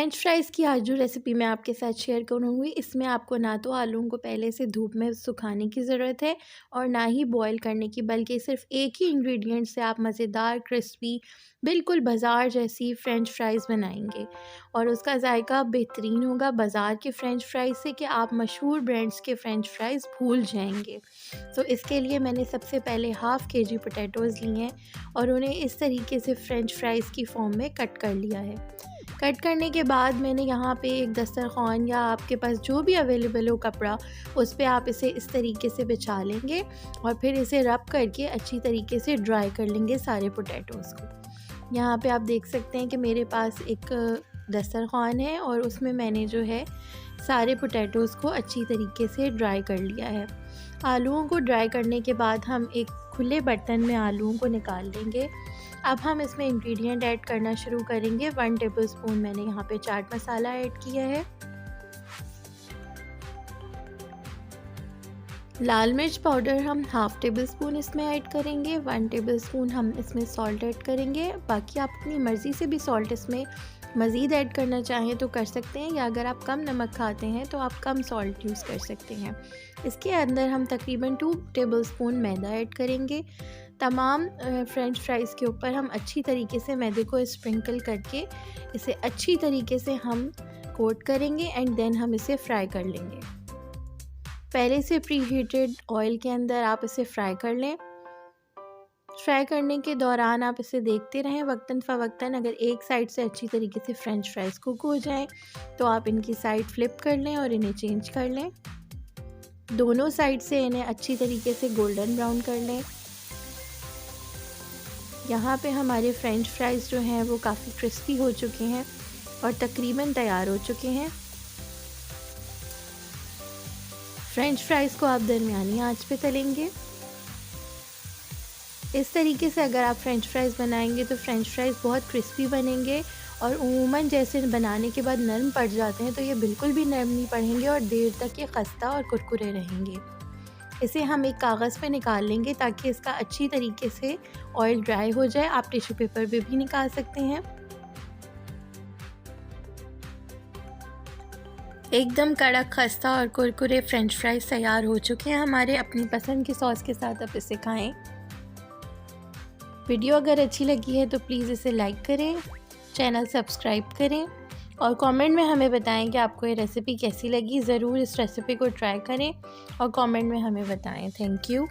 French fries की आज जो रेसिपी मैं आपके साथ शेयर करूँगी, इसमें आपको ना तो आलूओं को पहले से धूप में सुखाने की ज़रूरत है और ना ही बॉईल करने की, बल्कि सिर्फ एक ही इंग्रेडिएंट से आप मज़ेदार क्रिस्पी बिल्कुल बाज़ार जैसी फ्रेंच फ्राइज़ बनाएंगे और उसका ज़ायका बेहतरीन होगा बाज़ार के फ्रेंच फ्राइज़ से कि आप मशहूर ब्रांड्स के फ्रेंच फ्राइज़ भूल जाएंगे। तो इसके लिए मैंने सबसे पहले हाफ़ केजी पोटैटोज़ लिए हैं और उन्हें इस तरीके से फ्रेंच फ्राइज़ की फॉर्म में कट कर लिया है। कट करने के बाद मैंने यहाँ पे एक दस्तरख़्वान या आपके पास जो भी अवेलेबल हो कपड़ा, उस पे आप इसे इस तरीके से बिछा लेंगे और फिर इसे रब करके अच्छी तरीके से ड्राई कर लेंगे सारे पोटैटोज़ को। यहाँ पे आप देख सकते हैं कि मेरे पास एक दस्तरख़्वान है और उसमें मैंने जो है सारे पोटैटोज़ को अच्छी तरीके से ड्राई कर लिया है। आलूओं को ड्राई करने के बाद हम एक खुले बर्तन में आलूओं को निकाल लेंगे। अब हम इसमें इंग्रेडिएंट ऐड करना शुरू करेंगे। 1 टेबलस्पून मैंने यहाँ पे चाट मसाला ऐड किया है। लाल मिर्च पाउडर हम हाफ़ टेबलस्पून इसमें ऐड करेंगे। 1 टेबलस्पून हम इसमें सॉल्ट ऐड करेंगे। बाकी आप अपनी मर्ज़ी से भी सॉल्ट इसमें मज़ीद ऐड करना चाहें तो कर सकते हैं, या अगर आप कम नमक खाते हैं तो आप कम सॉल्ट यूज़ कर सकते हैं। इसके अंदर हम तकरीबन 2 टेबलस्पून मैदा ऐड करेंगे। तमाम फ्रेंच फ्राइज़ के ऊपर हम अच्छी तरीके से मैदे को स्प्रिंकल करके इसे अच्छी तरीके से हम कोट करेंगे एंड देन हम इसे फ्राई कर लेंगे। पहले से प्री हीटेड ऑयल के अंदर आप इसे फ्राई कर लें। फ्राई करने के दौरान आप इसे देखते रहें वक्तन फ़वक्तन। अगर एक साइड से अच्छी तरीके से फ्रेंच फ्राइज़ कुक हो जाएं तो आप इनकी साइड फ्लिप कर लें और इन्हें चेंज कर लें। दोनों साइड से इन्हें अच्छी तरीके से गोल्डन ब्राउन कर लें। यहाँ पे हमारे फ्रेंच फ्राइज़ जो हैं वो काफ़ी क्रिस्पी हो चुके हैं और तकरीबन तैयार हो चुके हैं। फ्रेंच फ्राइज़ को आप दरमियानी आंच पे तलेंगे। इस तरीके से अगर आप फ्रेंच फ्राइज़ बनाएंगे तो फ्रेंच फ्राइज़ बहुत क्रिस्पी बनेंगे और उमूमन जैसे बनाने के बाद नरम पड़ जाते हैं तो ये बिल्कुल भी नरम नहीं पड़ेंगे और देर तक ये खस्ता और कुरकुरे रहेंगे। इसे हम एक कागज़ पे निकाल लेंगे ताकि इसका अच्छी तरीके से ऑयल ड्राई हो जाए। आप टिश्यू पेपर पे भी निकाल सकते हैं। एकदम कड़क खस्ता और कुरकुरे फ्रेंच फ्राइज़ तैयार हो चुके हैं हमारे। अपनी पसंद की सॉस के साथ आप इसे खाएं। वीडियो अगर अच्छी लगी है तो प्लीज़ इसे लाइक करें, चैनल सब्सक्राइब करें और कमेंट में हमें बताएं कि आपको ये रेसिपी कैसी लगी। ज़रूर इस रेसिपी को ट्राई करें और कमेंट में हमें बताएं। Thank you.